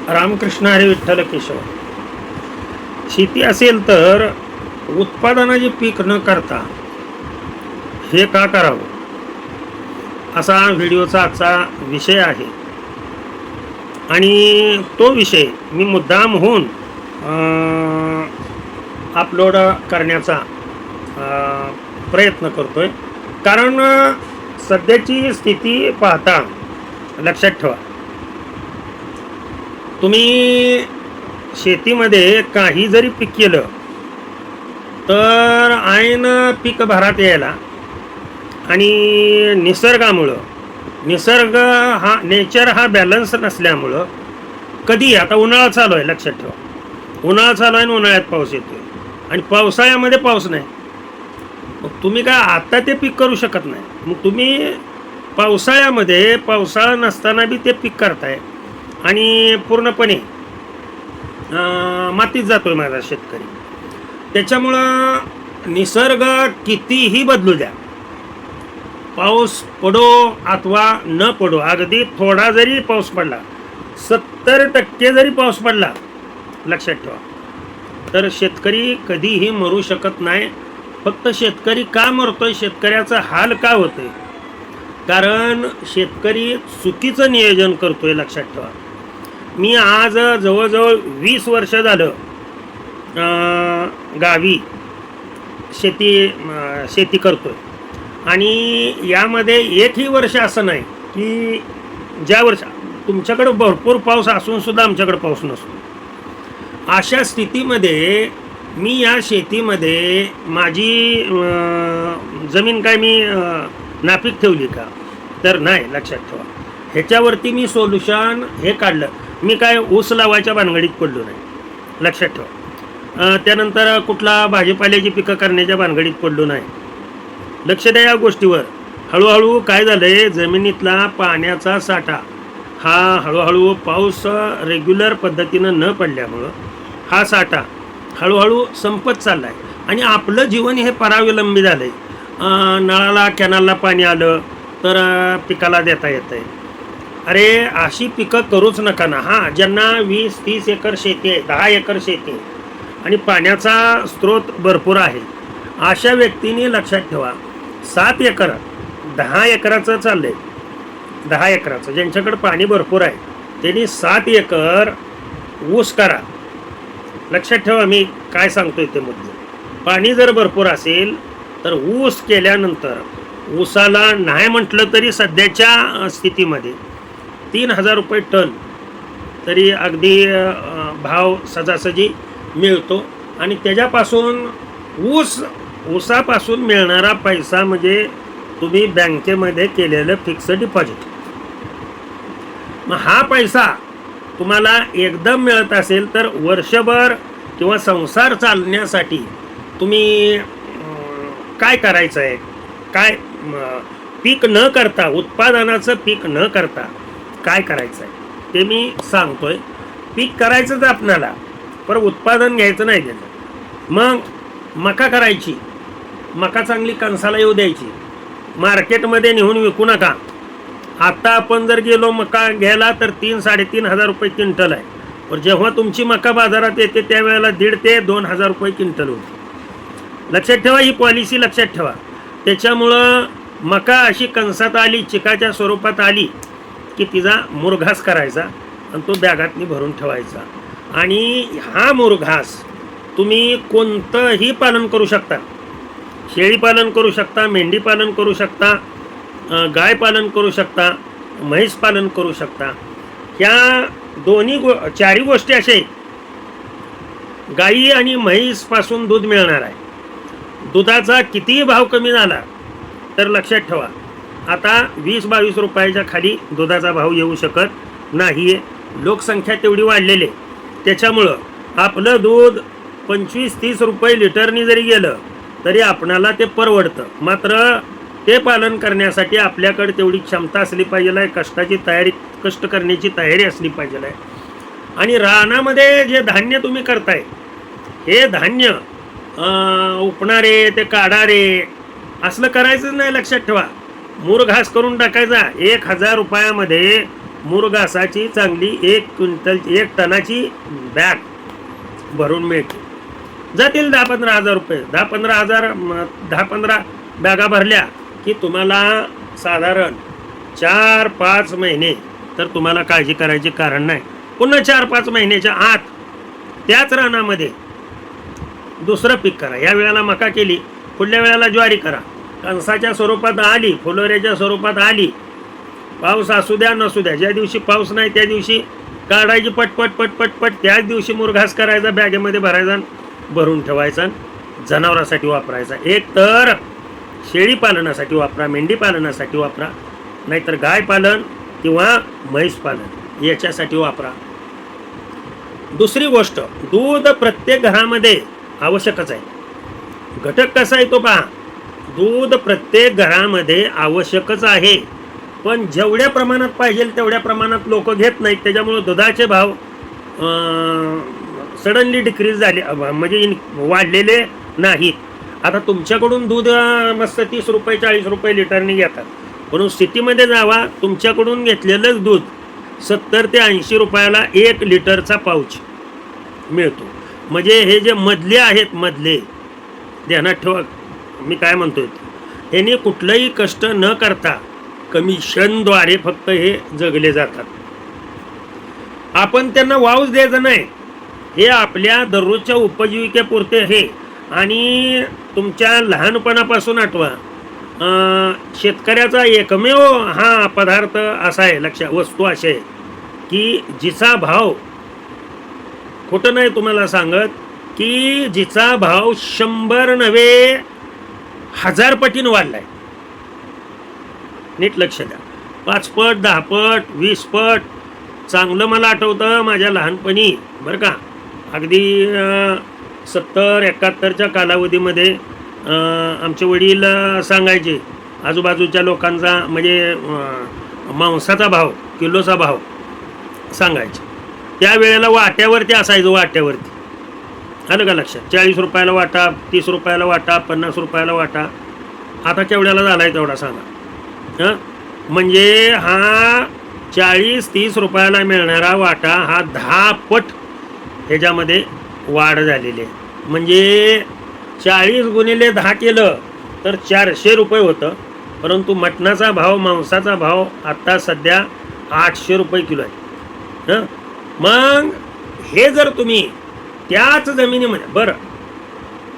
रामकृष्ण हरी विठ्ठल केशव. शेती असेल तर उत्पादनाचे पीक न करता हे का करावं, असा व्हिडिओचा आजचा विषय आहे. आणि तो विषय मी मुद्दाम होऊन अपलोड करण्याचा प्रयत्न करतोय. कारण सध्याची स्थिती पाहता लक्षात ठेवा, तुम्ही शेतीमध्ये काही जरी पीक केलं तर ऐन पीक भरात यायला आणि निसर्ग हा नेचर हा बॅलन्स नसल्यामुळं कधी, आता उन्हाळा चालू आहे लक्षात ठेवा, उन्हाळा चालू आहे आणि उन्हाळ्यात पाऊस येतोय आणि पावसाळ्यामध्ये पाऊस नाही. मग तुम्ही काय आता ते पीक करू शकत नाही. मग तुम्ही पावसाळ्यामध्ये पावसाळा नसताना बी ते पीक करताय आणि पूर्णपणे मातीत जातोय माझा शेतकरी. त्याच्यामुळं निसर्ग कितीही बदलू द्या, पाऊस पडो अथवा न पडो, अगदी थोडा जरी पाऊस पडला, 70% जरी पाऊस पडला लक्षात ठेवा, तर शेतकरी कधीही मरू शकत नाही. फक्त शेतकरी का मरतोय, शेतकऱ्याचा हाल का होतोय, कारण शेतकरी चुकीचं नियोजन करतोय. लक्षात ठेवा, मी आज जवळजवळ 20 वर्ष झालं गावी शेती करतोय आणि यामध्ये एकही वर्ष असं नाही की ज्या वर्ष तुमच्याकडे भरपूर पाऊस असून सुद्धा आमच्याकडे पाऊस नसतो. अशा स्थितीमध्ये मी या शेतीमध्ये माझी जमीन काय मी नापीक ठेवली का, तर नाही. लक्षात ठेवा, ह्याच्यावरती मी सोल्युशन हे काढलं. मी काय ऊस लावायच्या भानगडीत पडलो नाही. लक्षात ठेवा, त्यानंतर कुठला भाजीपाल्याची पिकं करण्याच्या भानगडीत पडलो नाही. लक्ष द्या या गोष्टीवर. हळूहळू काय झालं आहे, जमिनीतला पाण्याचा साठा हा हळूहळू पाऊस रेग्युलर पद्धतीनं न पडल्यामुळं हा साठा हळूहळू संपत चालला आहे आणि आपलं जीवन हे परावलंबी झालं आहे. नळाला कॅनलला पाणी आलं तर पिकाला देता येतं आहे. अरे अशी पिकं करूच नका ना. हां, ज्यांना 20-30 एकर शेती आहे, 10 एकर शेती आहे आणि पाण्याचा स्रोत भरपूर आहे, अशा व्यक्तींनी लक्षात ठेवा, 7 एकर 10 एकराचं चाललं आहे, 10 एकराचं ज्यांच्याकडे पाणी भरपूर आहे त्यांनी 7 एकर ऊस करा. लक्षात ठेवा मी काय सांगतोय ते मुद्दे. पाणी जर भरपूर असेल तर ऊस केल्यानंतर ऊसाला नाही म्हटलं तरी सध्याच्या स्थितीमध्ये 3000 रुपये टन तरी अगदी भाव सजासजी मिळतो. आणि त्याच्यापासून ऊसापासून मिळणारा पैसा म्हणजे तुम्ही बँकेमध्ये केलेलं फिक्स डिपॉझिट. मग हा पैसा तुम्हाला एकदम मिळत असेल तर वर्षभर किंवा संसार चालण्यासाठी तुम्ही काय करायचं आहे, काय पीक न करता, उत्पादनाचं पीक न करता काय करायचं आहे ते मी सांगतोय. पीक करायचंच आपणाला, पण उत्पादन घ्यायचं नाही त्याचं. मग मका करायची, मका चांगली कणसाला येऊ द्यायची, मार्केटमध्ये नेऊन विकू नका. आता आपण जर गेलो मका घ्यायला तर 3-3.5 हजार रुपये क्विंटल आहे, पण जेव्हा तुमची मका बाजारात येते त्यावेळेला 1,500 ते 2,000 रुपये क्विंटल होते. लक्षात ठेवा, ही पॉलिसी लक्षात ठेवा. त्याच्यामुळं मका अशी कणसात आली, चिकाच्या स्वरूपात आली की तिचा मुरघास करायचा आणि तो बॅगातनी भरून ठेवायचा. आणि हा मुरघास तुम्ही कोणतंही पालन करू शकता. शेळी पालन करू शकता, मेंढी पालन करू शकता, गाय पालन करू शकता, म्हैस पालन करू शकता. ह्या चारही गोष्टी अशा आहेत. गाई आणि म्हैसपासून दूध मिळणार आहे. दुधाचा कितीही भाव कमी झाला तर लक्षात ठेवा, आता 20-22 रुपयाच्या खाली दुधाचा भाव येऊ शकत नाही आहे. लोकसंख्या तेवढी वाढलेली आहे. त्याच्यामुळं आपलं दूध 25-30 रुपये लिटरनी जरी गेलं तरी आपणाला ते परवडतं. मात्र ते पालन करण्यासाठी आपल्याकडे तेवढी क्षमता असली पाहिजे आहे, कष्ट करण्याची तयारी असली पाहिजे आहे. आणि रानामध्ये जे धान्य तुम्ही करताय, हे धान्य उपणारे ते काढारे असलं करायचं नाही. लक्षात ठेवा, मुरघास करून टाकायचा. 1000 रुपयामध्ये मुरघासाची चांगली 1 टनाची बॅग भरून मिळते. जातील 10-15 हजार रुपये. 10-15 बॅगा भरल्या की तुम्हाला साधारण 4-5 महिने तर तुम्हाला काळजी करायची कारण नाही. पुन्हा 4-5 महिन्याच्या आत त्याच रानामध्ये दुसरं पीक करा. या वेळेला मका केली, पुढल्या वेळेला ज्वारी करा. कणसाच्या स्वरूपात आली, फुलोऱ्याच्या स्वरूपात आली, पाऊस असू द्या नसू द्या, ज्या दिवशी पाऊस नाही त्या दिवशी काढायची पटपट पटपट पट, त्याच दिवशी मुरघास करायचा, बॅगेमध्ये भरायचा, भरून ठेवायचा, जनावरांसाठी वापरायचा. एक तर शेळी पालनासाठी वापरा, मेंढी पालनासाठी वापरा, नाहीतर गाय पालन किंवा म्हैस पालन याच्यासाठी वापरा. दुसरी गोष्ट, दूध प्रत्येक घरामध्ये आवश्यकच आहे. घटक कसा आहे तो पहा. दूध प्रत्येक घरामध्ये आवश्यकच आहे, पण जेवढ्या प्रमाणात पाहिजे तेवढ्या प्रमाणात लोक घेत नाहीत. त्याच्यामुळे दुधाचे भाव सडनली डिक्रीज झाले, म्हणजे वाढलेले नाहीत. आता तुमच्याकडून दूध मस्त 30 रुपये 40 रुपये लिटरने घेतात, म्हणून सिटीमध्ये जावा, तुमच्याकडून घेतलेलंच दूध 70 ते 80 रुपयाला 1 लिटरचा पाऊच मिळतो. म्हणजे हे जे मधले आहेत, मधले ध्यानात ठेवा मी काय म्हणतोय, यांनी कुठलंही कष्ट न करता कमिशनद्वारे फक्त हे जगले जातात. आपण त्यांना वावच द्यायचं नाही, हे आपल्या दररोजच्या उपजीविकेपुरते हे. आणि तुमच्या लहानपणापासून आठवा, शेतकऱ्याचा एकमेव हा पदार्थ असा आहे, वस्तू अशी आहे की जिचा भाव, खोटं नाही तुम्हाला सांगत, की जिचा भाव 100 नव्हे 1000 पटीने वाढलाय. नीट लक्ष द्या. 5 पट 10 पट 20 पट. चांगलं मला आठवतं माझ्या लहानपणी बरं का, अगदी 70-71च्या कालावधीमध्ये आमचे वडील सांगायचे आजूबाजूच्या लोकांचा, म्हणजे मांसाचा भाव, किलोचा भाव सांगायचे. त्यावेळेला वाट्यावरती असायचं, वाट्यावरती. आलं का लक्षात? 40 रुपयाला वाटा, 30 रुपयाला वाटा, 50 रुपयाला वाटा. आता केवढ्याला झाला आहे तेवढा सांगा. म्हणजे हा 40-30 रुपयाला मिळणारा वाटा हा 10 पट ह्याच्यामध्ये वाढ झालेली आहे. म्हणजे 40 गुणिले 10 केलं तर 400 रुपये होतं, परंतु मटणाचा भाव, मांसाचा भाव आता सध्या 800 रुपये किलो आहे. मग हे जर तुम्ही त्याच जमिनीमध्ये, बरं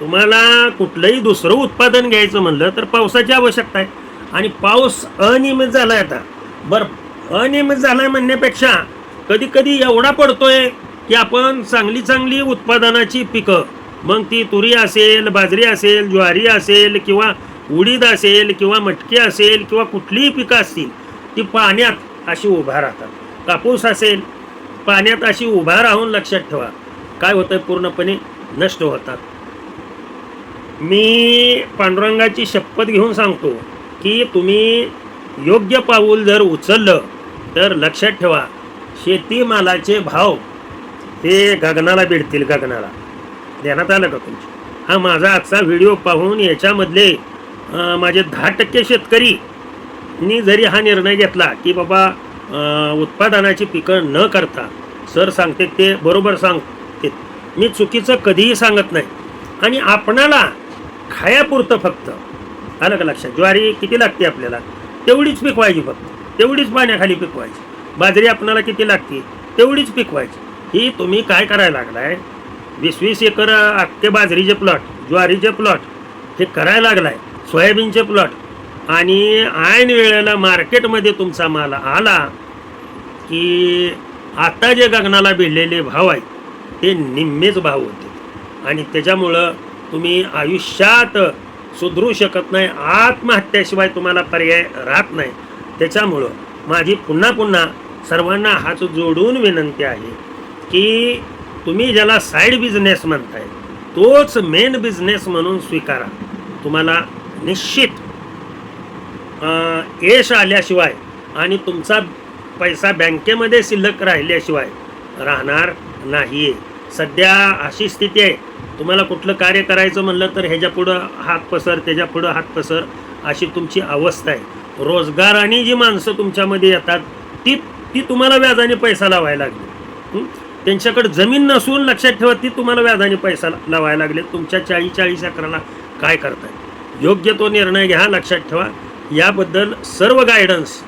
तुम्हाला कुठलंही दुसरं उत्पादन घ्यायचं म्हणलं तर पावसाची आवश्यकता आहे, आणि पाऊस अनियमित झाला आहे आता. बरं अनियमित झाला आहे म्हणण्यापेक्षा कधी कधी एवढा पडतोय की आपण चांगली चांगली उत्पादनाची पिकं, मग ती तुरी असेल, बाजरी असेल, ज्वारी असेल, किंवा उडीद असेल, किंवा मटकी असेल, किंवा कुठलीही पिकं असतील, ती पाण्यात अशी उभा राहतात. कापूस असेल, पाण्यात अशी उभा राहून लक्षात ठेवा काय होतं, पूर्णपणे नष्ट होतात. मी पांडुरंगाची शपथ घेऊन सांगतो की तुम्ही योग्य पाऊल जर उचललं तर लक्षात ठेवा शेतीमालाचे भाव हे गगनाला भिडतील, गगनाला. ध्यानात आलं का तुमच्या? हा माझा आजचा व्हिडिओ पाहून याच्यामधले माझे 10% शेतकरीनी जरी हा निर्णय घेतला की बाबा उत्पादनाची पिकं न करता, सर सांगते ते बरोबर सांगते, मी चुकीचं कधीही सांगत नाही. आणि आपणाला खायापुरतं फक्त, आलं का लक्षात? ज्वारी किती लागते आपल्याला तेवढीच पिकवायची, फक्त तेवढीच पाण्याखाली पिकवायची. बाजरी आपणाला किती लागते तेवढीच पिकवायची. ही तुम्ही काय करायला लागलाय, 20-20 एकर अख्खे बाजरीचे प्लॉट, ज्वारीचे प्लॉट हे करायला लागलाय, सोयाबीनचे प्लॉट. आणि ऐन वेळेला मार्केटमध्ये तुमचा माल आला की आता जे गगनाला भिडलेले भाव आहेत ते निम्मेच भाव होते, आणि त्याच्यामुळं तुम्ही आयुष्यात सुधरू शकत नाही. आत्महत्याशिवाय तुम्हाला पर्याय राहत नाही. त्याच्यामुळं माझी पुन्हा पुन्हा सर्वांना हात जोडून विनंती आहे की तुम्ही ज्याला साईड बिझनेस म्हणताय तोच मेन बिझनेस म्हणून स्वीकारा. तुम्हाला निश्चित यश आल्याशिवाय आणि तुमचा पैसा बँकेमध्ये शिल्लक राहिल्याशिवाय राहणार नाही. सध्या अशी स्थिती आहे, तुम्हाला कुठलं कार्य करायचं म्हणलं तर ह्याच्या पुढं हात पसर, त्याच्या पुढं हात पसर, अशी तुमची अवस्था आहे. रोजगाराने जी माणसं तुमच्यामध्ये येतात ती ती तुम्हाला व्याजाने पैसा लावायला लागली. त्यांच्याकडे जमीन नसून लक्षात ठेवा ती तुम्हाला व्याजाने पैसा लावायला लागले. तुमच्या 40 एकराला काय करताय? योग्य तो निर्णय घ्या. लक्षात ठेवा याबद्दल सर्व गायडन्स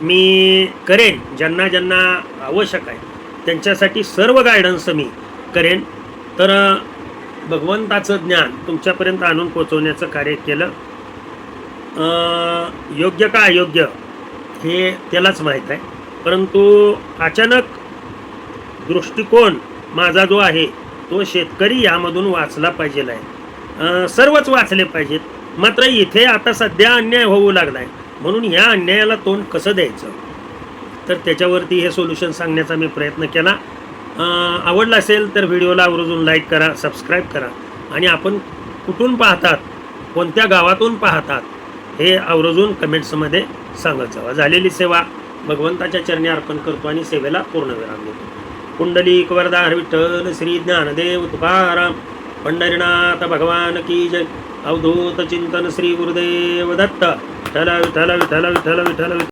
मी करेन. ज्यांना ज्यांना आवश्यक आहे त्यांच्यासाठी सर्व गायडन्स मी करेन. तर भगवंताचं ज्ञान तुमच्यापर्यंत आणून पोचवण्याचं कार्य केलं. योग्य का अयोग्य हे त्यालाच माहीत आहे. परंतु अचानक दृष्टिकोन माझा जो आहे तो शेतकरी यामधून वाचला पाहिजे आहे. सर्वच वाचले पाहिजेत. मात्र इथे आता सध्या अन्याय होऊ लागला आहे. म्हणून ह्या अन्यायाला तोंड कसं द्यायचं तर त्याच्यावरती हे सोल्युशन सांगण्याचा मी प्रयत्न केला. आवडला असेल तर व्हिडिओला आवर्जून लाईक करा, सबस्क्राईब करा आणि आपण कुठून पाहतात, कोणत्या गावातून पाहतात हे आवर्जून कमेंट्समध्ये सांगत जावा. झालेली सेवा भगवंताच्या चरणी अर्पण करतो आणि सेवेला पूर्णविराम देतो. पुंडलिक वरदार विठ्ठल श्री ज्ञानदेव तुकाराम पंढरीनाथ भगवान की जय. अवधूत चिंतन श्री गुरुदेव दत्त. विठ्ठल विठ्ठल विठ्ठल विठ्ठल विठ्ठल.